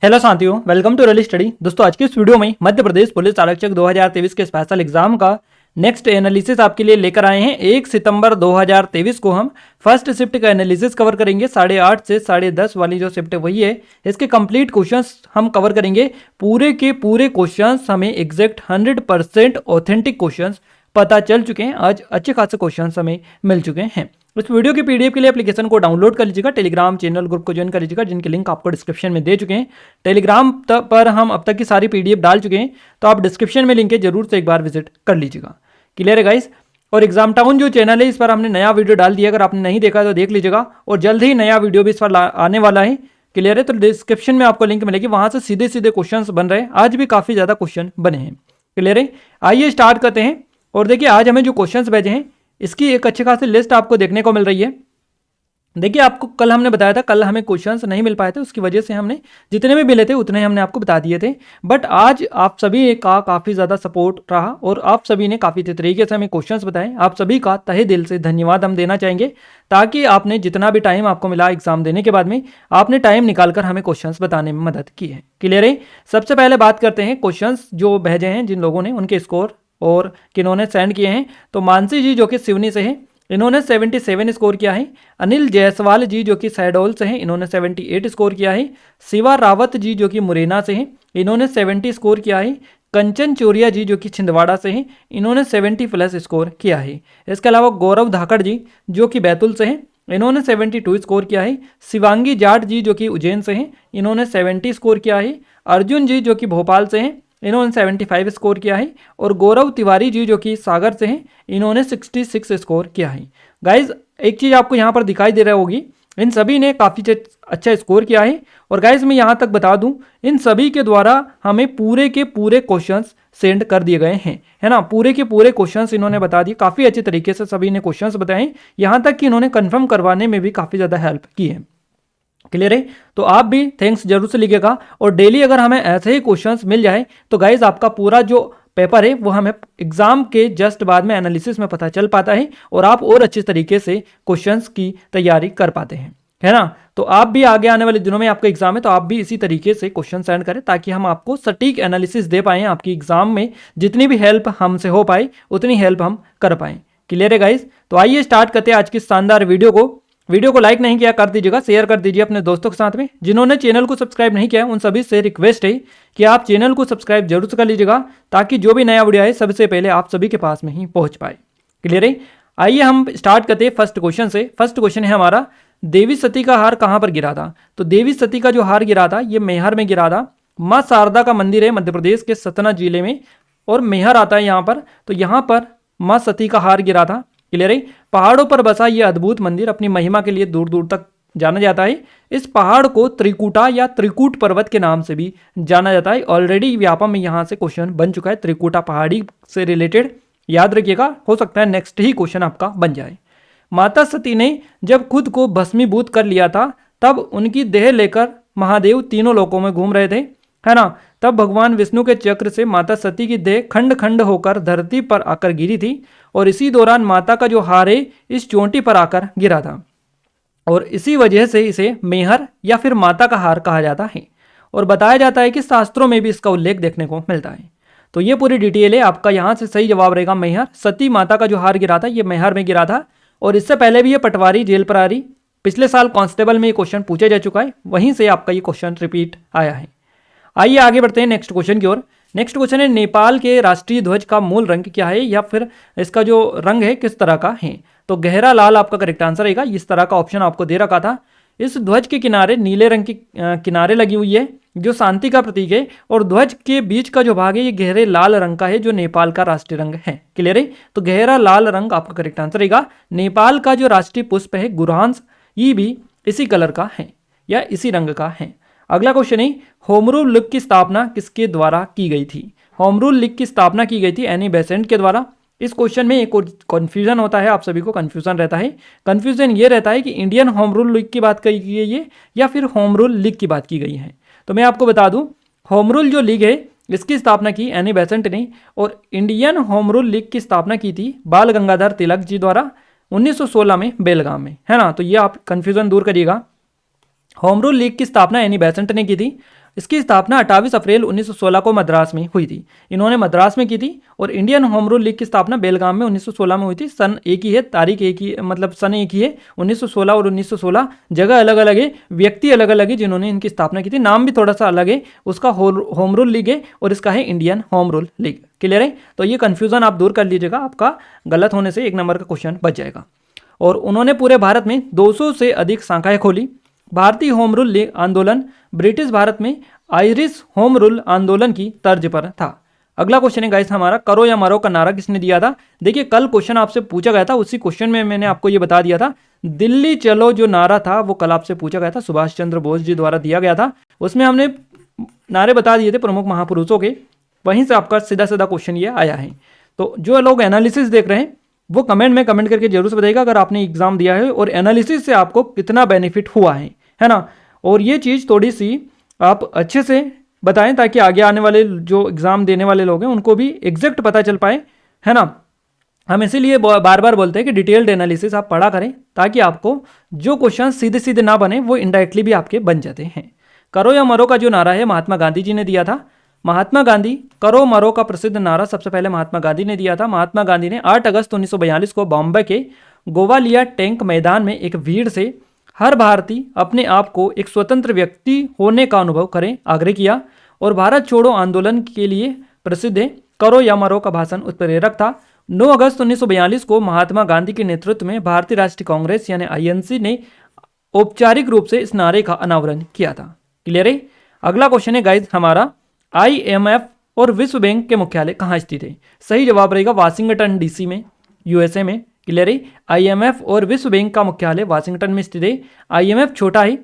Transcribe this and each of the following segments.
Hello साथियों, welcome to रली study. दोस्तों आज की इस वीडियो में मध्य प्रदेश पुलिस आरक्षक 2023 के स्पेशल एग्जाम का नेक्स्ट एनालिसिस आपके लिए लेकर आए हैं। 1 सितंबर 2023 को हम फर्स्ट शिफ्ट का एनालिसिस कवर करेंगे। 8:30 से 10:30 वाली जो शिफ्ट है वही है। इसके कंप्लीट क्वेश्चंस हम कवर करेंगे। पूरे के पूरे क्वेश्चंस हमें एग्जैक्ट 100% ऑथेंटिक क्वेश्चंस पता चल चुके हैं। आज अच्छे खासे क्वेश्चंस हमें मिल चुके हैं। इस वीडियो की पीडीएफ के लिए एप्लीकेशन को डाउनलोड कर लीजिएगा। टेलीग्राम चैनल ग्रुप को ज्वाइन कर लीजिएगा, जिनकी लिंक आपको डिस्क्रिप्शन में दे चुके हैं। टेलीग्राम पर हम अब तक की सारी पीडीएफ डाल चुके हैं, तो आप डिस्क्रिप्शन में लिंक है, जरूर से एक बार विजिट कर लीजिएगा। क्लियर है गाइस। और एग्जाम टाउन जो चैनल है, इस पर हमने नया वीडियो डाल दिया, अगर आपने नहीं देखा तो देख लीजिएगा। और जल्द ही नया वीडियो भी इस पर आने वाला है। क्लियर है। तो डिस्क्रिप्शन में आपको लिंक मिलेगी, वहां से सीधे सीधे क्वेश्चन बन रहे हैं। आज भी काफी ज्यादा क्वेश्चन बने हैं। क्लियर है। आइए स्टार्ट करते हैं। और देखिए आज हमें जो क्वेश्चंस भेजे हैं इसकी एक अच्छी खासी लिस्ट आपको देखने को मिल रही है। देखिए आपको कल हमने बताया था, कल हमें क्वेश्चंस नहीं मिल पाए थे, उसकी वजह से हमने जितने भी मिले थे उतने हमने आपको बता दिए थे। बट आज आप सभी का काफ़ी ज़्यादा सपोर्ट रहा और आप सभी ने काफ़ी अच्छे तरीके से हमें क्वेश्चंस बताए। आप सभी का तहे दिल से धन्यवाद हम देना चाहेंगे, ताकि आपने जितना भी टाइम आपको मिला एग्जाम देने के बाद में, आपने टाइम निकालकर हमें क्वेश्चंस बताने में मदद की है। क्लियर है। सबसे पहले बात करते हैं क्वेश्चंस जो भेजे हैं जिन लोगों ने, उनके स्कोर और किन्होंने सेंड किए हैं। तो मानसी जी जो कि सिवनी से हैं, इन्होंने 77 स्कोर किया है। अनिल जायसवाल जी जो कि सैडोल से हैं, इन्होंने 78 स्कोर किया है। शिवा रावत जी जो कि मुरैना से हैं, इन्होंने 70 स्कोर किया है। कंचन चोरिया जी जो कि छिंदवाड़ा से हैं, इन्होंने 70+ स्कोर किया है। इसके अलावा गौरव धाकड़ जी जो कि बैतूल से हैं, इन्होंने 72 स्कोर किया है। शिवांगी जाट जी जो कि उज्जैन से हैं, इन्होंने 70 स्कोर किया है। अर्जुन जी जो कि भोपाल से हैं, इन्होंने 75 स्कोर किया है। और गौरव तिवारी जी जो कि सागर से हैं, इन्होंने 66 स्कोर किया है। गाइज एक चीज़ आपको यहाँ पर दिखाई दे रही होगी, इन सभी ने काफ़ी अच्छा स्कोर किया है। और गाइज मैं यहाँ तक बता दूँ, इन सभी के द्वारा हमें पूरे के पूरे क्वेश्चंस सेंड कर दिए गए हैं, है ना। पूरे के पूरे क्वेश्चंस इन्होंने बता दिए। काफ़ी अच्छे तरीके से सभी ने क्वेश्चंस बताए, यहाँ तक कि इन्होंने कन्फर्म करवाने में भी काफ़ी ज़्यादा हेल्प की है। क्लियर है। तो आप भी थैंक्स जरूर से लिखिएगा। और डेली अगर हमें ऐसे ही क्वेश्चंस मिल जाए तो गाइज आपका पूरा जो पेपर है वो हमें एग्जाम के जस्ट बाद में एनालिसिस में पता चल पाता है, और आप और अच्छे तरीके से क्वेश्चंस की तैयारी कर पाते हैं, है ना। तो आप भी आगे आने वाले दिनों में आपका एग्जाम है, तो आप भी इसी तरीके से क्वेश्चन सेंड करें, ताकि हम आपको सटीक एनालिसिस दे पाएँ। आपकी एग्जाम में जितनी भी हेल्प हमसे हो पाए उतनी हेल्प हम कर पाएँ। क्लियर है गाइज। तो आइए स्टार्ट करते हैं आज की शानदार वीडियो को लाइक नहीं किया कर दीजिएगा, शेयर कर दीजिए अपने दोस्तों के साथ में। जिन्होंने चैनल को सब्सक्राइब नहीं किया उन सभी से रिक्वेस्ट है कि आप चैनल को सब्सक्राइब जरूर से कर लीजिएगा, ताकि जो भी नया वीडियो आए सबसे पहले आप सभी के पास में ही पहुंच पाए। क्लियर है। आइए हम स्टार्ट करते हैं फर्स्ट क्वेश्चन से। फर्स्ट क्वेश्चन है हमारा, देवी सती का हार कहाँ पर गिरा था। तो देवी सती का जो हार गिरा था ये मैहर में गिरा था। माँ शारदा का मंदिर है मध्य प्रदेश के सतना जिले में, और मैहर आता है यहाँ पर। तो यहाँ पर माँ सती का हार गिरा था। क्लियर है। पहाड़ों पर बसा ये अद्भुत मंदिर अपनी महिमा के लिए दूर दूर तक जाना जाता है। इस पहाड़ को त्रिकुटा या त्रिकूट पर्वत के नाम से भी जाना जाता है। ऑलरेडी व्यापम में यहाँ से क्वेश्चन बन चुका है त्रिकुटा पहाड़ी से रिलेटेड, याद रखिएगा। हो सकता है नेक्स्ट ही क्वेश्चन आपका बन जाए। माता सती ने जब खुद को भस्मीभूत कर लिया था, तब उनकी देह लेकर महादेव तीनों लोकों में घूम रहे थे, है ना। तब भगवान विष्णु के चक्र से माता सती की देह खंड खंड होकर धरती पर आकर गिरी थी, और इसी दौरान माता का जो हार है इस चोटी पर आकर गिरा था, और इसी वजह से इसे मैहर या फिर माता का हार कहा जाता है। और बताया जाता है कि शास्त्रों में भी इसका उल्लेख देखने को मिलता है। तो ये पूरी डिटेल है आपका, यहाँ से सही जवाब रहेगा मैहर। सती माता का जो हार गिरा था ये मैहर में गिरा था। और इससे पहले भी ये पटवारी जेल प्रहरी पिछले साल कांस्टेबल में ये क्वेश्चन पूछा जा चुका है, वहीं से आपका ये क्वेश्चन रिपीट आया है। आइए आगे बढ़ते हैं नेक्स्ट क्वेश्चन की ओर। नेक्स्ट क्वेश्चन है, नेपाल के राष्ट्रीय ध्वज का मूल रंग क्या है, या फिर इसका जो रंग है किस तरह का है। तो गहरा लाल आपका करेक्ट आंसर रहेगा। इस तरह का ऑप्शन आपको दे रखा था। इस ध्वज के किनारे नीले रंग की किनारे लगी हुई है, जो शांति का प्रतीक है। और ध्वज के बीच का जो भाग है ये गहरे लाल रंग का है, जो नेपाल का राष्ट्रीय रंग है। क्लियर है। तो गहरा लाल रंग आपका करेक्ट आंसर रहेगा। नेपाल का जो राष्ट्रीय पुष्प है गुरांस, ये भी इसी कलर का है या इसी रंग का है। अगला क्वेश्चन है, होम रूल लीग की स्थापना किसके द्वारा की गई थी। होम रूल लीग की स्थापना की गई थी एनी बेसेंट के द्वारा। इस क्वेश्चन में एक और कन्फ्यूजन होता है, आप सभी को कन्फ्यूजन रहता है। कन्फ्यूजन ये रहता है कि इंडियन होम रूल लीग की बात की गई है या फिर होम रूल लीग की बात की गई है। तो मैं आपको बता दूं, होम रूल जो लीग है इसकी स्थापना की एनी बेसेंट ने, और इंडियन होम रूल लीग की स्थापना की थी बाल गंगाधर तिलक जी द्वारा 1916 में बेलगाम में, है ना। तो ये आप कन्फ्यूजन दूर करिएगा। होम रूल लीग की स्थापना एनी बेसेंट ने की थी। इसकी स्थापना 28 अप्रैल 1916 को मद्रास में हुई थी। इन्होंने मद्रास में की थी। और इंडियन होम रूल लीग की स्थापना बेलगाम में 1916 में हुई थी। सन एक ही है, तारीख एक ही, मतलब सन एक ही है, 1916 और 1916। जगह अलग अलग है, व्यक्ति अलग अलग है जिन्होंने इनकी स्थापना की थी। नाम भी थोड़ा सा अलग है, उसका होम रूल लीग है और इसका है Indian home rule league. Clear है? तो ये कंफ्यूजन आप दूर कर लीजिएगा, आपका गलत होने से 1 नंबर का क्वेश्चन बच जाएगा। और उन्होंने पूरे भारत में 200 से अधिक शाखाएं खोली। भारतीय होम रूल लीग आंदोलन ब्रिटिश भारत में आयरिश होम रूल आंदोलन की तर्ज पर था। अगला क्वेश्चन है गाइस हमारा, करो या मरो का नारा किसने दिया था? देखिए कल क्वेश्चन आपसे पूछा गया था, उसी क्वेश्चन में मैंने आपको ये बता दिया था। दिल्ली चलो जो नारा था वो कल आपसे पूछा गया था, सुभाष चंद्र बोस जी द्वारा दिया गया था। उसमें हमने नारे बता दिए थे प्रमुख महापुरुषों के, वहीं से आपका सीधा सीधा क्वेश्चन ये आया है। तो जो लोग एनालिसिस देख रहे हैं वो कमेंट में कमेंट करके जरूर से बताइएगा अगर आपने एग्जाम दिया है और एनालिसिस से आपको कितना बेनिफिट हुआ है ना। और ये चीज़ थोड़ी सी आप अच्छे से बताएं ताकि आगे आने वाले जो एग्जाम देने वाले लोग हैं उनको भी एग्जैक्ट पता चल पाए, है ना। हम इसीलिए बार बार बोलते हैं कि डिटेल्ड एनालिसिस आप पढ़ा करें ताकि आपको जो क्वेश्चन सीधे सीधे ना बने वो इनडायरेक्टली भी आपके बन जाते हैं। करो या मरो का जो नारा है महात्मा गांधी जी ने दिया था। महात्मा गांधी करो मरो का प्रसिद्ध नारा सबसे पहले महात्मा गांधी ने दिया था। महात्मा गांधी ने 8 अगस्त 1942 को बॉम्बे के गोवालिया टैंक मैदान में एक भीड़ से हर भारतीय अपने आप को एक स्वतंत्र व्यक्ति होने का अनुभव करें आग्रह किया। और भारत छोड़ो आंदोलन के लिए प्रसिद्ध है करो या मरो का भाषण उत्प्रेरक था। 9 अगस्त 1942 को महात्मा गांधी के नेतृत्व में भारतीय राष्ट्रीय कांग्रेस यानी आईएनसी ने औपचारिक रूप से इस नारे का अनावरण किया था। क्लियर है? अगला क्वेश्चन है गाइज हमारा, IMF और विश्व बैंक के मुख्यालय कहाँ स्थित है? सही जवाब रहेगा वाशिंगटन डीसी में, यूएसए में। क्लियर है? IMF और विश्व बैंक का मुख्यालय वाशिंगटन में स्थित है। IMF छोटा है,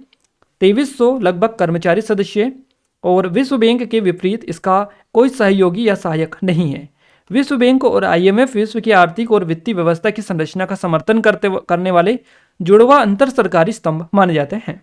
2300 लगभग कर्मचारी सदस्य है और विश्व बैंक के विपरीत इसका कोई सहयोगी या सहायक नहीं है। विश्व बैंक और IMF विश्व की आर्थिक और वित्तीय व्यवस्था की संरचना का समर्थन करने वाले जुड़वा अंतर सरकारी स्तंभ माने जाते हैं।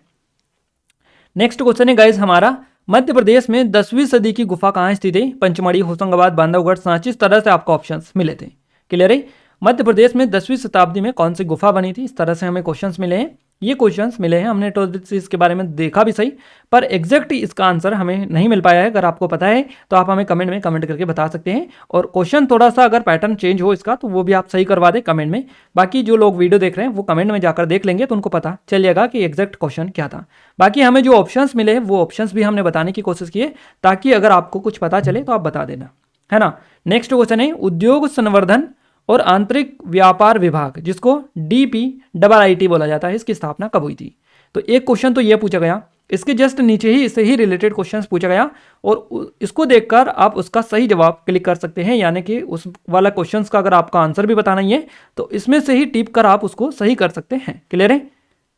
नेक्स्ट क्वेश्चन है गाइज हमारा, मध्य प्रदेश में 10वीं सदी की गुफा कहाँ स्थित है? पंचमढ़ी, होशंगाबाद, बांधवगढ़, सांची, इस तरह से आपको ऑप्शंस मिले थे। क्लियर है? मध्य प्रदेश में 10वीं शताब्दी में कौन सी गुफा बनी थी? इस तरह से हमें क्वेश्चंस मिले हैं। ये क्वेश्चंस मिले हैं, हमने तो इसके बारे में देखा भी सही, पर एग्जैक्ट इसका आंसर हमें नहीं मिल पाया है। अगर आपको पता है तो आप हमें कमेंट में कमेंट करके बता सकते हैं। और क्वेश्चन थोड़ा सा अगर पैटर्न चेंज हो इसका तो वो भी आप सही करवा दें कमेंट में। बाकी जो लोग वीडियो देख रहे हैं वो कमेंट में जाकर देख लेंगे तो उनको पता चल जाएगा कि एग्जैक्ट क्वेश्चन क्या था। बाकी हमें जो ऑप्शंस मिले हैं वो ऑप्शंस भी हमने बताने की कोशिश की है ताकि अगर आपको कुछ पता चले तो आप बता देना, है ना। नेक्स्ट क्वेश्चन है, उद्योग संवर्धन और आंतरिक व्यापार विभाग जिसको DPIIT बोला जाता है, इसकी स्थापना कब हुई थी? तो एक क्वेश्चन तो ये पूछा गया, इसके जस्ट नीचे ही इससे ही रिलेटेड क्वेश्चंस पूछा गया और इसको देखकर आप उसका सही जवाब क्लिक कर सकते हैं। यानी कि उस वाला क्वेश्चंस का अगर आपका आंसर भी बताना ही है तो इसमें से ही टिप कर आप उसको सही कर सकते हैं। क्लियर है?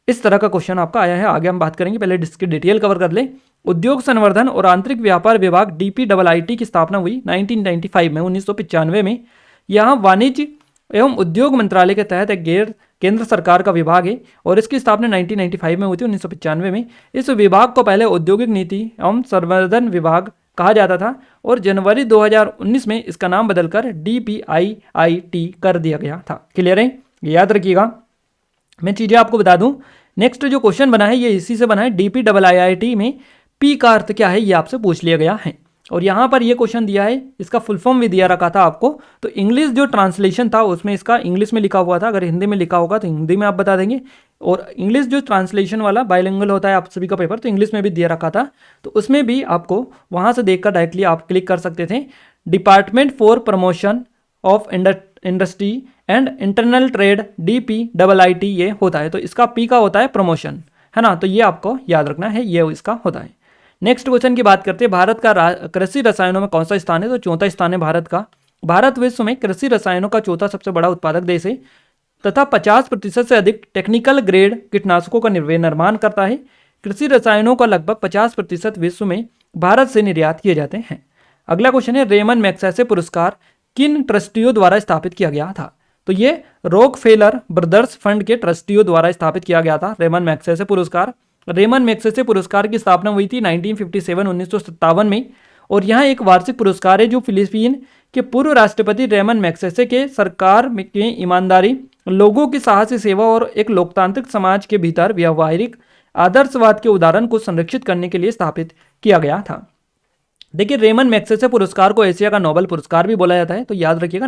इस तरह का क्वेश्चन आपका आया है, आगे हम बात करेंगे, पहले इसकी डिटेल कवर कर ले। उद्योग संवर्धन और आंतरिक व्यापार विभाग DPIIT की स्थापना हुई 1995 में, 1995 में। यहाँ वाणिज्य एवं उद्योग मंत्रालय के तहत एक गैर केंद्र सरकार का विभाग है और इसकी स्थापना 1995 में हुई थी, 1995 में। इस विभाग को पहले औद्योगिक नीति एवं संवर्धन विभाग कहा जाता था और जनवरी 2019 में इसका नाम बदलकर DPIIT कर दिया गया था। क्लियर है? याद रखिएगा। मैं चीज़ें आपको बता दूं, नेक्स्ट जो क्वेश्चन बना है ये इसी से बना है। DPIIT में P का अर्थ क्या है ये आपसे पूछ लिया गया है और यहाँ पर ये क्वेश्चन दिया है, इसका फुल फॉर्म भी दिया रखा था आपको। तो इंग्लिश जो ट्रांसलेशन था उसमें इसका इंग्लिश में लिखा हुआ था, अगर हिंदी में लिखा होगा तो हिंदी में आप बता देंगे। और इंग्लिश जो ट्रांसलेशन वाला बाइलिंगुअल होता है आप सभी का पेपर, तो इंग्लिश में भी दिया रखा था, तो उसमें भी आपको वहाँ से देखकर डायरेक्टली आप क्लिक कर सकते थे। Department for promotion of industry and internal trade DPIIT ये होता है, तो इसका P का होता है प्रमोशन, है ना। तो ये आपको याद रखना है, ये इसका होता है। नेक्स्ट क्वेश्चन की बात करते हैं, भारत का कृषि रसायनों में कौन सा स्थान है? तो चौथा स्थान है भारत का। भारत विश्व में कृषि रसायनों का चौथा सबसे बड़ा उत्पादक देश है तथा 50% से अधिक टेक्निकल ग्रेड कीटनाशकों का निर्माण करता है। कृषि रसायनों का लगभग 50% विश्व में भारत से निर्यात किए जाते हैं। अगला क्वेश्चन है, रेमन मैग्सेसे पुरस्कार किन ट्रस्टियों द्वारा स्थापित किया गया था? तो ये रॉकफेलर ब्रदर्स फंड के ट्रस्टियों द्वारा स्थापित किया गया था रेमन मैग्सेसे पुरस्कार। रेमन मैग्सेसे पुरस्कार की स्थापना हुई थी 1957 में और यह एक वार्षिक पुरस्कार है जो फिलीपीन के पूर्व राष्ट्रपति रेमन मैग्सेसे के सरकार के ईमानदारी, लोगों की साहसी सेवा और एक लोकतांत्रिक समाज के भीतर व्यावहारिक आदर्शवाद के उदाहरण को संरक्षित करने के लिए स्थापित किया गया था। देखिए रेमन मैग्सेसे पुरस्कार को एशिया का नोबेल पुरस्कार भी बोला जाता है, तो याद रखिएगा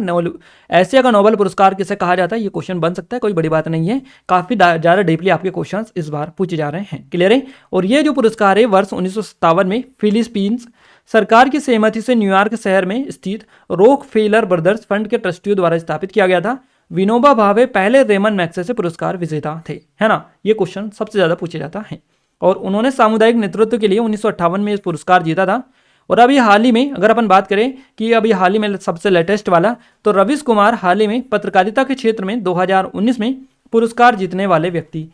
एशिया का नोबेल पुरस्कार किसे कहा जाता है, ये क्वेश्चन बन सकता है, कोई बड़ी बात नहीं है। काफी ज्यादा डीपली आपके क्वेश्चंस इस बार पूछे जा रहे हैं, क्लियर है। और ये जो पुरस्कार है वर्ष 1957 में फिलीपींस सरकार की सहमति से न्यूयॉर्क शहर में स्थित रॉकफेलर ब्रदर्स फंड के ट्रस्टियों द्वारा स्थापित किया गया था। विनोबा भावे पहले रेमन मैग्सेसे पुरस्कार विजेता थे, है ना। ये क्वेश्चन सबसे ज्यादा पूछा जाता है। और उन्होंने सामुदायिक नेतृत्व के लिए 1958 में इस पुरस्कार जीता था। और अभी हाल ही में अगर अपन बात करें कि अभी हाल ही में सबसे लेटेस्ट वाला, तो रवीश कुमार हाल ही में पत्रकारिता के क्षेत्र में 2019 में पुरस्कार जीतने वाले व्यक्ति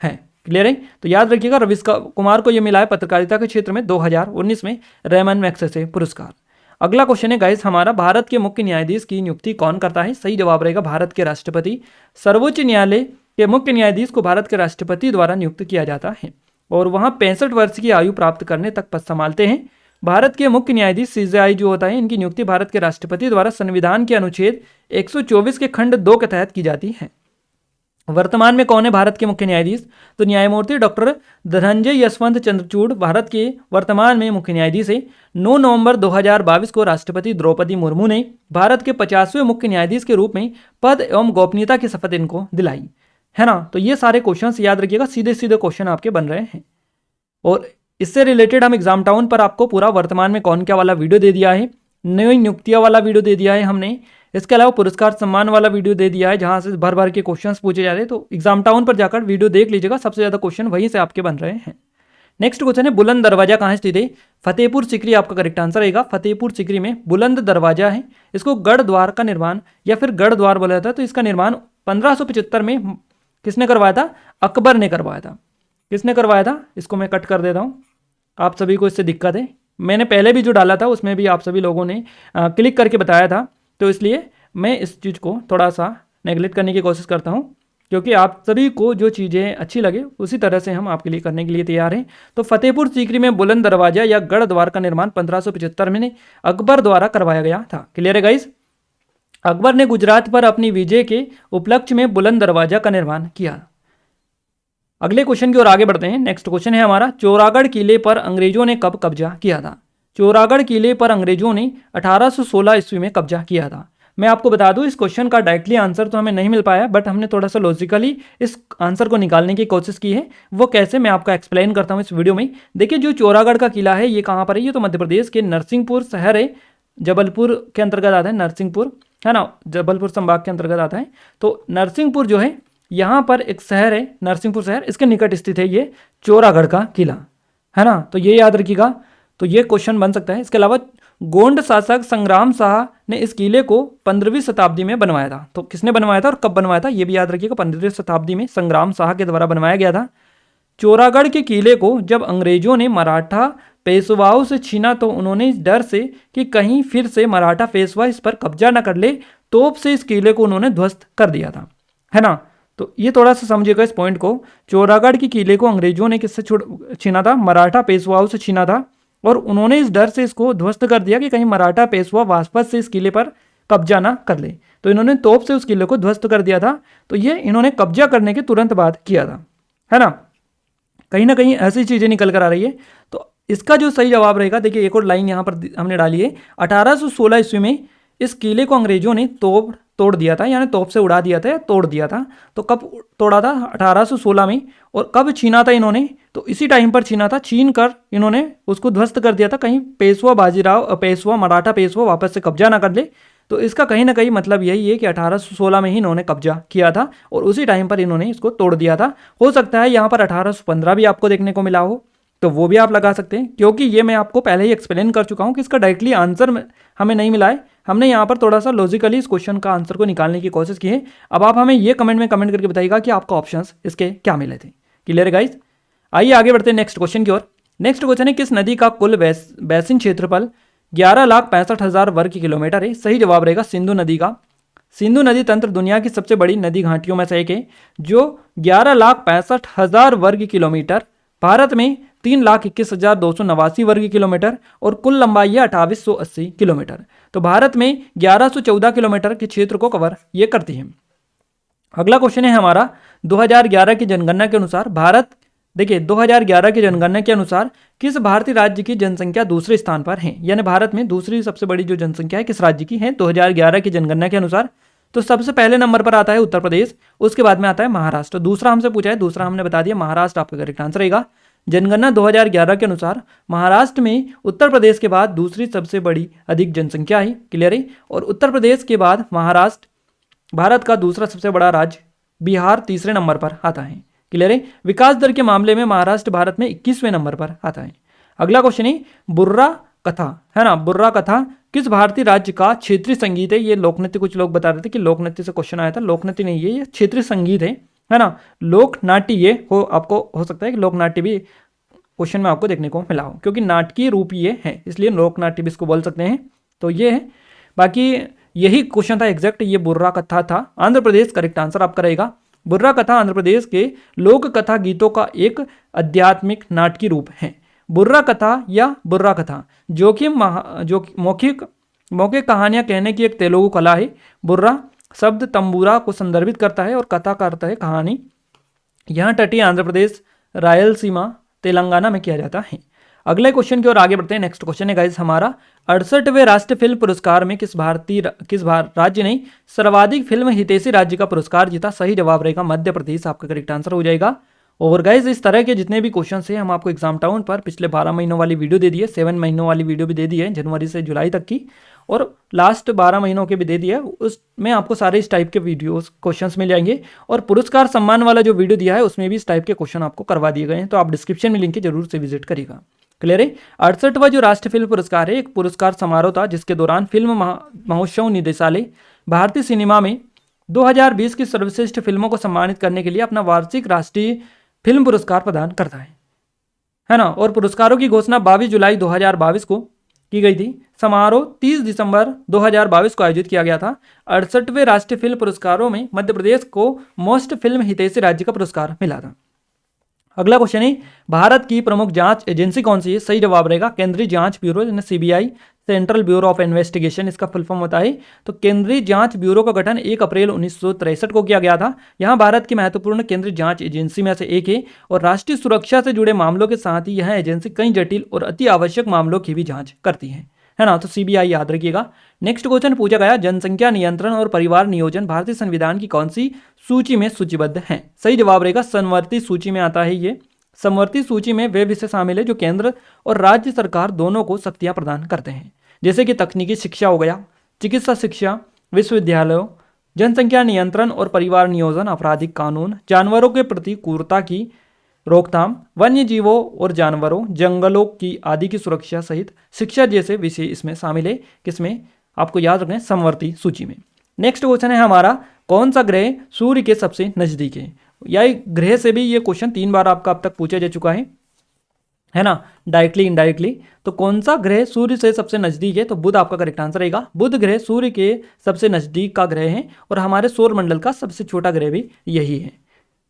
हैं, क्लियर है। तो याद रखिएगा रवीश कुमार को यह मिला है पत्रकारिता के क्षेत्र में 2019 में रेमन मैग्सेसे पुरस्कार। अगला क्वेश्चन है गाइस हमारा, भारत के मुख्य न्यायाधीश की नियुक्ति कौन करता है। सही जवाब रहेगा भारत के राष्ट्रपति। सर्वोच्च न्यायालय के मुख्य न्यायाधीश को भारत के राष्ट्रपति द्वारा नियुक्त किया जाता है और वहां 65 वर्ष की आयु प्राप्त करने तक पद संभालते हैं। भारत के मुख्य न्यायाधीश सीजेआई जो होता है, इनकी नियुक्ति भारत के राष्ट्रपति द्वारा संविधान के अनुच्छेद 124 के खंड 2 के तहत की जाती है। वर्तमान में कौन है भारत के मुख्य न्यायाधीश, तो न्यायमूर्ति डॉक्टर धनंजय यशवंत चंद्रचूड़ भारत के वर्तमान में मुख्य न्यायाधीश है। 9 नवंबर 2022 को राष्ट्रपति द्रौपदी मुर्मू ने भारत के 50वें मुख्य न्यायाधीश के रूप में पद एवं गोपनीयता की शपथ इनको दिलाई, है ना। तो ये सारे क्वेश्चंस याद रखिएगा, सीधे सीधे क्वेश्चन आपके बन रहे हैं। और इससे रिलेटेड हम एग्जाम टाउन पर आपको पूरा वर्तमान में कौन क्या वाला वीडियो दे दिया है, नई नियुक्तियां वाला वीडियो दे दिया है हमने। इसके अलावा पुरस्कार सम्मान वाला वीडियो दे दिया है जहां से भर भर के क्वेश्चंस पूछे जा रहे हैं। तो एग्जाम टाउन पर जाकर वीडियो देख लीजिएगा, सबसे ज्यादा क्वेश्चन वहीं से आपके बन रहे हैं। नेक्स्ट क्वेश्चन है, बुलंद दरवाजा कहाँ स्थित है। फतेहपुर सीकरी आपका करेक्ट आंसर रहेगा। फतेहपुर सीकरी में बुलंद दरवाजा है। इसको गढ़ द्वार का निर्माण या फिर गढ़ द्वार बोला जाता है। तो इसका निर्माण 1575 में किसने करवाया था, अकबर ने करवाया था। किसने करवाया था, इसको मैं कट कर देता हूँ, आप सभी को इससे दिक्कत है। मैंने पहले भी जो डाला था उसमें भी आप सभी लोगों ने क्लिक करके बताया था, तो इसलिए मैं इस चीज़ को थोड़ा सा नेगलेक्ट करने की कोशिश करता हूँ, क्योंकि आप सभी को जो चीज़ें अच्छी लगे उसी तरह से हम आपके लिए करने के लिए तैयार हैं। तो फतेहपुर सीकरी में बुलंद दरवाजा या गढ़ द्वार का निर्माण 1575 में अकबर द्वारा करवाया गया था। क्लियर है गाइस। अकबर ने गुजरात पर अपनी विजय के उपलक्ष्य में बुलंद दरवाजा का निर्माण किया। अगले क्वेश्चन की ओर आगे बढ़ते हैं। नेक्स्ट क्वेश्चन है हमारा, चौरागढ़ किले पर अंग्रेजों ने कब कब्जा किया था। चौरागढ़ किले पर अंग्रेजों ने 1816 ईस्वी में कब्जा किया था। मैं आपको बता दूं इस क्वेश्चन का डायरेक्टली आंसर तो हमें नहीं मिल पाया, बट हमने थोड़ा सा लॉजिकली इस आंसर को निकालने की कोशिश की है। वो कैसे, मैं आपको एक्सप्लेन करता हूं इस वीडियो में। देखिए जो चौरागढ़ का किला है ये कहाँ पर है, ये तो मध्य प्रदेश के नरसिंहपुर शहर है, जबलपुर के अंतर्गत आता है नरसिंहपुर, है ना, जबलपुर संभाग के अंतर्गत आता है। तो नरसिंहपुर जो है यहाँ पर एक शहर है नरसिंहपुर शहर, इसके निकट स्थित है ये चौरागढ़ का किला, है ना। तो ये याद रखिएगा, तो ये क्वेश्चन बन सकता है। इसके अलावा गोंड शासक संग्राम शाह ने इस किले को 15वीं शताब्दी में बनवाया था। तो किसने बनवाया था और कब बनवाया था, ये भी याद रखिएगा, 15वीं शताब्दी में संग्राम शाह के द्वारा बनवाया गया था। चौरागढ़ के किले को जब अंग्रेजों ने मराठा पेशवाओं से छीना तो उन्होंने इस डर से कि कहीं फिर से मराठा पेशवा इस पर कब्जा न कर ले, तोप से इस किले को उन्होंने ध्वस्त कर दिया था, है ना। तो ये थोड़ा सा समझिएगा इस पॉइंट को। चौरागढ़ के किले को अंग्रेजों ने किससे छीना था, मराठा पेशवाओं से छीना था, और उन्होंने इस डर से इसको ध्वस्त कर दिया कि कहीं मराठा पेशवा वापस से इस किले पर कब्जा ना कर ले, तो इन्होंने तोप से उस किले को ध्वस्त कर दिया था। तो ये इन्होंने कब्जा करने के तुरंत बाद किया था, है ना। कहीं ना कहीं ऐसी चीजें निकल कर आ रही है। तो इसका जो सही जवाब रहेगा, देखिए एक और लाइन यहाँ पर हमने डाली है, 1816 ईस्वी में इस किले को अंग्रेजों ने तोड़ दिया था, यानी तोप से उड़ा दिया था या तोड़ दिया था। तो कब तोड़ा था, 1816 में। और कब छीना था इन्होंने, तो इसी टाइम पर छीना था, छीन कर इन्होंने उसको ध्वस्त कर दिया था, कहीं पेशवा बाजीराव पेशवा मराठा पेशवा वापस से कब्जा ना कर ले। तो इसका कहीं ना कहीं मतलब यही है कि 1816 में ही इन्होंने कब्जा किया था और उसी टाइम पर इन्होंने इसको तोड़ दिया था। हो सकता है यहाँ पर 1815 भी आपको देखने को मिला हो, तो वो भी आप लगा सकते हैं, क्योंकि ये मैं आपको पहले ही एक्सप्लेन कर चुका हूँ कि इसका डायरेक्टली आंसर हमें नहीं मिला है। हमने यहाँ पर थोड़ा सा लॉजिकली इस क्वेश्चन का आंसर को निकालने की कोशिश की है। अब आप हमें ये कमेंट में कमेंट करके बताइएगा कि आपको ऑप्शंस इसके क्या मिले थे। क्लियर है गाइस। आइए आगे बढ़ते हैं नेक्स्ट क्वेश्चन की ओर। नेक्स्ट क्वेश्चन है, किस नदी का कुल बेसिन क्षेत्रफल 11,65,000 वर्ग किलोमीटर है। सही जवाब रहेगा सिंधु नदी का। सिंधु नदी तंत्र दुनिया की सबसे बड़ी नदी घाटियों में से एक है, जो 11,65,000 वर्ग किलोमीटर, भारत में 3,21,289 वर्ग किलोमीटर और कुल लंबाई है 2880 किलोमीटर। तो भारत में 1114 किलोमीटर के क्षेत्र को कवर ये करती है। अगला क्वेश्चन है हमारा, 2011 की जनगणना के अनुसार भारत देखिए 2011 की जनगणना के अनुसार किस भारतीय राज्य की जनसंख्या दूसरे स्थान पर है, यानी भारत में दूसरी सबसे बड़ी जो जनसंख्या है किस राज्य की है 2011 की जनगणना के अनुसार। तो सबसे पहले नंबर पर आता है उत्तर प्रदेश, उसके बाद में आता है महाराष्ट्र। दूसरा हमसे पूछा है, दूसरा हमने बता दिया महाराष्ट्र आपका करेक्ट आंसर रहेगा। जनगणना 2011 के अनुसार महाराष्ट्र में उत्तर प्रदेश के बाद दूसरी सबसे बड़ी अधिक जनसंख्या है, क्लियर है। और उत्तर प्रदेश के बाद महाराष्ट्र भारत का दूसरा सबसे बड़ा राज्य, बिहार तीसरे नंबर पर आता है, क्लियर है। विकास दर के मामले में महाराष्ट्र भारत में 21वें नंबर पर आता है। अगला क्वेश्चन है बुर्रा कथा, है ना, बुर्रा कथा किस भारतीय राज्य का क्षेत्रीय संगीत है। ये लोक नृत्य, कुछ लोग बता रहे थे कि लोक नृत्य से क्वेश्चन आया था, लोक नृत्य नहीं है, ये क्षेत्रीय संगीत है ना। लोक नाट्य ये हो, आपको हो सकता है कि लोक नाट्य भी क्वेश्चन में आपको देखने को मिला हो, क्योंकि नाटकीय रूप ये है, इसलिए लोक नाट्य भी इसको बोल सकते हैं। तो ये है, बाकी यही क्वेश्चन था एग्जैक्ट, ये बुर्रा कथा था। आंध्र प्रदेश करेक्ट आंसर आपका रहेगा। बुर्रा कथा आंध्र प्रदेश के लोक कथा गीतों का एक आध्यात्मिक नाटकीय रूप है। बुर्रा कथा या बुर्रा कथा जो कि मौखिक कहानियां कहने की एक तेलुगु कला है। बुर्रा शब्द तंबूरा को संदर्भित करता है और कथा का अर्थ है कहानी। यहाँ तटीय आंध्र प्रदेश, रायलसीमा, तेलंगाना में किया जाता है। अगले क्वेश्चन की ओर आगे बढ़ते हैं। नेक्स्ट क्वेश्चन है गाइस हमारा 68वें राष्ट्रीय फिल्म पुरस्कार में किस राज्य ने सर्वाधिक फिल्म हितैषी राज्य का पुरस्कार जीता। सही जवाब रहेगा मध्य प्रदेश, आपका करेक्ट आंसर हो जाएगा। और गाइस इस तरह के जितने भी क्वेश्चन हैं हम आपको एग्जाम टाउन पर पिछले 12 महीनों वाली वीडियो दे दी है, 7 महीनों वाली वीडियो भी दे दी है, जनवरी से जुलाई तक की, और लास्ट 12 महीनों के भी दे दिया है। उसमें आपको सारे इस टाइप के वीडियोस क्वेश्चंस मिल जाएंगे, और पुरस्कार सम्मान वाला जो वीडियो दिया है उसमें भी इस टाइप के क्वेश्चन आपको करवा दिए गए हैं। तो आप डिस्क्रिप्शन में लिंक के जरूर से विजिट करिएगा, क्लियर है। 68वां जो राष्ट्रीय फिल्म पुरस्कार है एक पुरस्कार समारोह था जिसके दौरान फिल्म महोत्सव निदेशालय भारतीय सिनेमा में 2020 की सर्वश्रेष्ठ फिल्मों को सम्मानित करने के लिए अपना वार्षिक राष्ट्रीय फिल्म पुरस्कार प्रदान करता है ना। और पुरस्कारों की घोषणा 22 जुलाई 2022 को की गई थी। समारोह 30 दिसंबर 2022 को आयोजित किया गया था। 68वें राष्ट्रीय फिल्म पुरस्कारों में मध्य प्रदेश को मोस्ट फिल्म हितैषी राज्य का पुरस्कार मिला था। अगला क्वेश्चन है भारत की प्रमुख जांच एजेंसी कौन सी है। सही जवाब रहेगा केंद्रीय जांच ब्यूरो, यानी CBI, central bureau of investigation इसका फुल फॉर्म होता है। तो केंद्रीय जांच ब्यूरो का गठन 1 अप्रैल 1963 को किया गया था। यहां भारत की महत्वपूर्ण केंद्रीय जांच एजेंसी में से एक है, और राष्ट्रीय सुरक्षा से जुड़े मामलों के साथ ही यह एजेंसी कई जटिल और अति आवश्यक मामलों की भी जांच करती है ना। तो सीबीआई याद रखिएगा। नेक्स्ट क्वेश्चन पूछा गया जनसंख्या नियंत्रण और परिवार नियोजन भारतीय संविधान की कौन सी सूची में सूचीबद्ध है। सही जवाब रहेगा समवर्ती सूची में आता है। ये समवर्ती सूची में वे विषय शामिल है जो केंद्र और राज्य सरकार दोनों को शक्तियां प्रदान करते हैं, जैसे कि तकनीकी शिक्षा हो गया, चिकित्सा शिक्षा, विश्वविद्यालयों, जनसंख्या नियंत्रण और परिवार नियोजन, आपराधिक कानून, जानवरों के प्रति क्रूरता की रोकथाम, वन्य जीवों और जानवरों, जंगलों की आदि की सुरक्षा सहित शिक्षा जैसे विषय इसमें शामिल है। किसमें, आपको याद रखना है समवर्ती सूची में। नेक्स्ट क्वेश्चन है हमारा कौन सा ग्रह सूर्य के सबसे नजदीक है। या ग्रह से भी ये क्वेश्चन 3 बार आपका अब तक पूछा जा चुका है ना, डायरेक्टली इनडायरेक्टली। तो कौन सा ग्रह सूर्य से सबसे नजदीक है, तो बुध आपका करेक्ट आंसर रहेगा। बुध ग्रह सूर्य के सबसे नजदीक का ग्रह है और हमारे सौर मंडल का सबसे छोटा ग्रह भी यही है।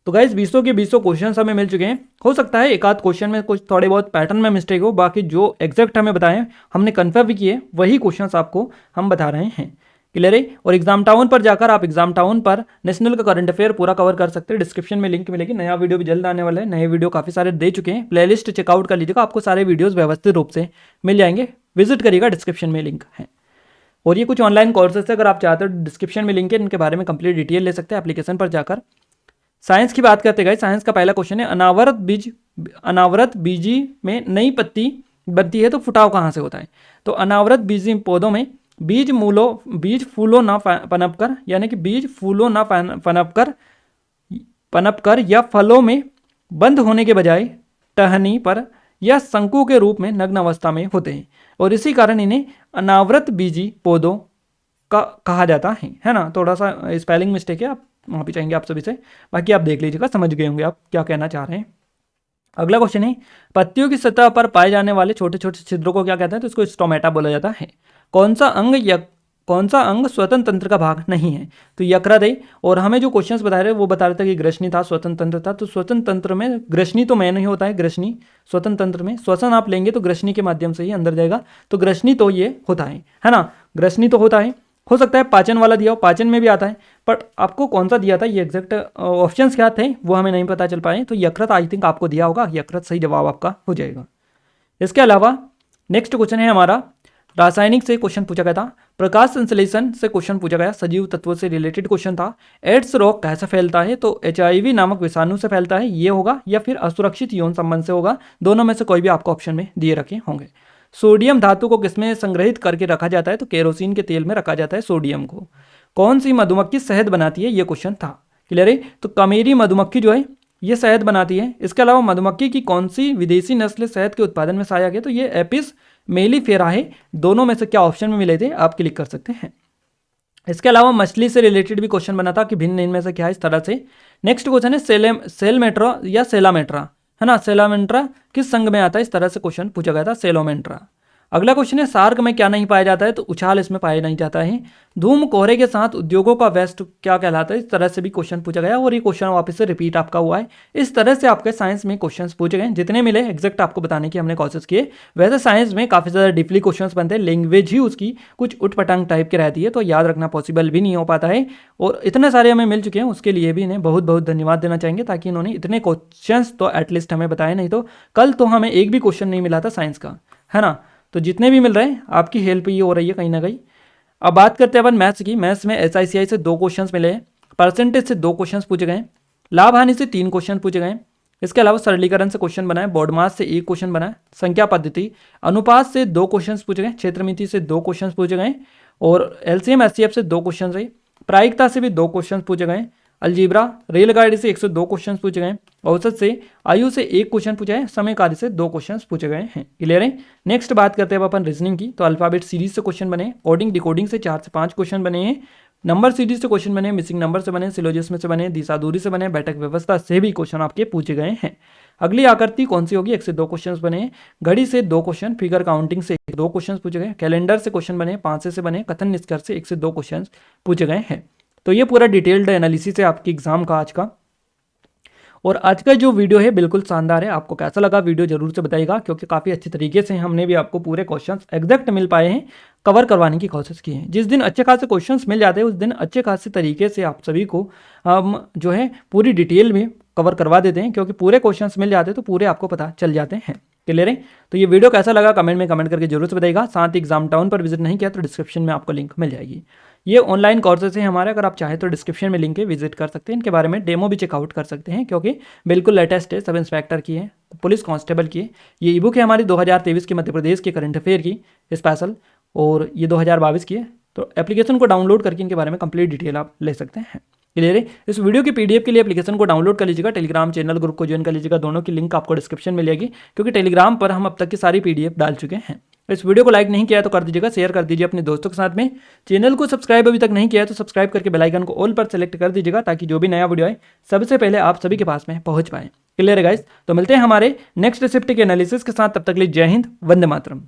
तो गाइस 20 के 20 क्वेश्चन हमें मिल चुके हैं। हो सकता है एक आध क्वेश्चन में कुछ थोड़े बहुत पैटर्न में मिस्टेक हो, बाकी जो एग्जैक्ट हमें बताएं हमने कन्फर्म भी किए वही क्वेश्चन आपको हम बता रहे हैं, क्लियर है। और एग्जाम टाउन पर जाकर आप एग्जाम टाउन पर नेशनल का करंट अफेयर पूरा कवर कर सकते हैं। डिस्क्रिप्शन में लिंक मिलेगी, नया वीडियो भी जल्द आने वाला है, नए वीडियो काफ़ी सारे दे चुके हैं, प्लेलिस्ट चेकआउट कर लीजिएगा, आपको सारे वीडियोस व्यवस्थित रूप से मिल जाएंगे। विजिट करिएगा, डिस्क्रिप्शन में लिंक है। और ये कुछ ऑनलाइन कोर्सेस है, अगर आप चाहते हो डिस्क्रिप्शन में लिंक है, इनके बारे में कंप्लीट डिटेल ले सकते हैं एप्लीकेशन पर जाकर। साइंस की बात करते गए, साइंस का पहला क्वेश्चन है अनावृत बीजी में नई पत्ती बनती है तो फुटाव कहाँ से होता है। तो अनावृत बीजी पौधों में बीज फूलों ना पनपकर, यानी कि बीज फूलों ना पनपकर या फलों में बंद होने के बजाय टहनी पर या शंकु के रूप में नग्न अवस्था में होते हैं, और इसी कारण इन्हें अनावृत बीजी पौधों का कहा जाता है ना। थोड़ा सा स्पेलिंग मिस्टेक है, आप वहाँ पे चाहेंगे आप सभी से, बाकी आप देख लीजिएगा, समझ गए होंगे आप क्या कहना चाह रहे हैं। अगला क्वेश्चन है पत्तियों की सतह पर पाए जाने वाले छोटे छोटे छिद्रों को क्या कहते हैं, तो इसको स्टोमेटा बोला जाता है। कौन सा अंग स्वतंत्र तंत्र का भाग नहीं है, तो यकृत है। और हमें जो क्वेश्चंस बता रहे हैं वो बता रहे थे कि ग्रसनी था, स्वतंत्र तंत्र था। तो स्वतंत्र तंत्र में ग्रसनी तो मैन ही होता है, ग्रसनी स्वतंत्र तंत्र में श्वसन आप लेंगे तो ग्रसनी के माध्यम से ही अंदर जाएगा, तो ग्रसनी तो ये होता है ना, ग्रसनी तो होता है। हो सकता है पाचन वाला दिया हो, पाचन में भी आता है, बट आपको कौन सा दिया था ये एग्जैक्ट ऑप्शंस क्या थे वो हमें नहीं पता चल पाए। तो यकृत आई थिंक आपको दिया होगा, यकृत सही जवाब आपका हो जाएगा। इसके अलावा नेक्स्ट क्वेश्चन है हमारा रासायनिक से क्वेश्चन पूछा गया था, प्रकाश संश्लेषण से क्वेश्चन पूछा गया, सजीव तत्वों से रिलेटेड क्वेश्चन था। एड्स रोग कैसे फैलता है, तो HIV नामक विषाणु से फैलता है, ये होगा, या फिर असुरक्षित यौन संबंध से होगा, दोनों में से कोई भी आपको ऑप्शन में दिए रखे होंगे। सोडियम धातु को किसमें संग्रहित करके रखा जाता है, तो केरोसिन के तेल में रखा जाता है सोडियम को। कौन सी मधुमक्खी शहद बनाती है, ये क्वेश्चन था। क्लियर है, तो कमेरी मधुमक्खी जो है ये शहद बनाती है। इसके अलावा मधुमक्खी की कौन सी विदेशी नस्ल शहद के उत्पादन में सहायक है, तो ये एपिस मेलिफेरा है। दोनों में से क्या ऑप्शन में मिले थे आप क्लिक कर सकते हैं। इसके अलावा मछली से रिलेटेड भी क्वेश्चन बना था कि भिन्न इनमें से क्या है, इस तरह से। नेक्स्ट क्वेश्चन है सेलमेट्रा या सेलामेट्रा, है ना, सेलामेंट्रा किस संघ में आता है, इस तरह से क्वेश्चन पूछा गया था, सेलोमेंट्रा। अगला क्वेश्चन है सार्क में क्या नहीं पाया जाता है, तो उछाल इसमें पाया नहीं जाता है। धूम कोहरे के साथ उद्योगों का वेस्ट क्या कहलाता है, इस तरह से भी क्वेश्चन पूछा गया और ये क्वेश्चन वापस से रिपीट आपका हुआ है। इस तरह से आपके साइंस में क्वेश्चंस पूछे गए, जितने मिले एग्जैक्ट आपको बताने की हमने कोशिश की। वैसे साइंस में काफ़ी ज़्यादा डीपली क्वेश्चन बनते हैं, लैंग्वेज ही उसकी कुछ उटपटांग टाइप की रहती है, तो याद रखना पॉसिबल भी नहीं हो पाता है। और इतने सारे हमें मिल चुके हैं, उसके लिए भी इन्हें बहुत बहुत धन्यवाद देना चाहेंगे, ताकि इन्होंने इतने क्वेश्चन तो एटलीस्ट हमें बताए, नहीं तो कल तो हमें एक भी क्वेश्चन नहीं मिला था साइंस का, है ना। तो जितने भी मिल रहे हैं आपकी हेल्प ये हो रही है कहीं ना कहीं। अब बात करते हैं अपन मैथ्स की। मैथ्स में SICI से 2 क्वेश्चंस मिले हैं, परसेंटेज से 2 क्वेश्चंस पूछे गए, लाभ हानि से 3 क्वेश्चन पूछे गए। इसके अलावा सरलीकरण से क्वेश्चन बनाए, बोर्ड मास से 1 क्वेश्चन बनाए, संख्या पद्धति अनुपात से 2 क्वेश्चन पूछे गए, क्षेत्रमिति से 2 क्वेश्चन पूछे गए, और LCM SCF से 2 क्वेश्चन रहे, प्रायिकता से भी 2 क्वेश्चन पूछे गए, अलजीब्रा रेलगाड़ी से 102 क्वेश्चन पूछे गए, औसत से आयु से 1 क्वेश्चन पूछा है, समय कार्य से 2 क्वेश्चन पूछे गए हैं। क्लियर है। नेक्स्ट बात करते हैं अपन रीजनिंग की। तो अल्फाबेट सीरीज से क्वेश्चन बने, कोडिंग डिकोडिंग से 4 से 5 क्वेश्चन बने हैं, नंबर सीरीज से क्वेश्चन बने, मिसिंग नंबर से बने, सिलोजिज्म से बने, दिशा दूरी से बने, बैठक व्यवस्था से भी क्वेश्चन आपके पूछे गए हैं। अगली आकृति कौन सी होगी, 1 से 2 क्वेश्चन बने, घड़ी से 2 क्वेश्चन, फिगर काउंटिंग से 2 क्वेश्चन पूछे गए, कैलेंडर से क्वेश्चन बने, 5 से बने, कथन निष्कर्ष से 1 से 2 क्वेश्चन पूछे गए हैं। तो ये पूरा डिटेल्ड एनालिसिस है आपकी एग्जाम का आज का। और आज का जो वीडियो है बिल्कुल शानदार है। आपको कैसा लगा वीडियो जरूर से बताइएगा, क्योंकि काफ़ी अच्छे तरीके से हमने भी आपको पूरे क्वेश्चंस एग्जैक्ट मिल पाए हैं, कवर करवाने की कोशिश की है। जिस दिन अच्छे खासे क्वेश्चंस मिल जाते हैं उस दिन अच्छे खासे तरीके से आप सभी को हम जो है पूरी डिटेल में कवर करवा देते हैं, क्योंकि पूरे क्वेश्चंस मिल जाते हैं तो पूरे आपको पता चल जाते हैं। क्लियर है। तो ये वीडियो कैसा लगा कमेंट में कमेंट करके जरूर से बताइएगा। साथ ही एग्जाम टाउन पर विजिट नहीं किया तो डिस्क्रिप्शन में आपको लिंक मिल जाएगी। ये ऑनलाइन कोर्सेज हैं हमारे, अगर आप चाहें तो डिस्क्रिप्शन में लिंक है, विजिट कर सकते हैं। इनके बारे में डेमो भी चेकआउट कर सकते हैं, क्योंकि बिल्कुल लेटेस्ट है, सब इंस्पेक्टर की है, पुलिस कांस्टेबल की है। ये ईबुक है हमारी 2023 की मध्य प्रदेश के करंट अफेयर की स्पेशल, और ये 2022 की है। तो एप्लीकेशन को डाउनलोड करके इनके बारे में कंप्लीट डिटेल आप ले सकते हैं। क्लियर है। इस वीडियो की PDF के लिए एप्लीकेशन को डाउनलोड कर लीजिएगा, टेलीग्राम चैनल ग्रुप को ज्वाइन कर लीजिएगा, दोनों की लिंक आपको डिस्क्रिप्शन में मिलेगी, क्योंकि टेलीग्राम पर हम अब तक की सारी PDF डाल चुके हैं। इस वीडियो को लाइक नहीं किया तो कर दीजिएगा, शेयर कर दीजिए अपने दोस्तों के साथ में। चैनल को सब्सक्राइब अभी तक नहीं किया तो सब्सक्राइब करके बेल आइकन को ऑल पर सेलेक्ट कर दीजिएगा, ताकि जो भी नया वीडियो आए सबसे पहले आप सभी के पास में पहुंच पाए। क्लियर है गाइस। तो मिलते हैं हमारे नेक्स्ट शिफ्ट के एनालिसिस के साथ, तब तक के लिए जय हिंद, वंदे मातरम।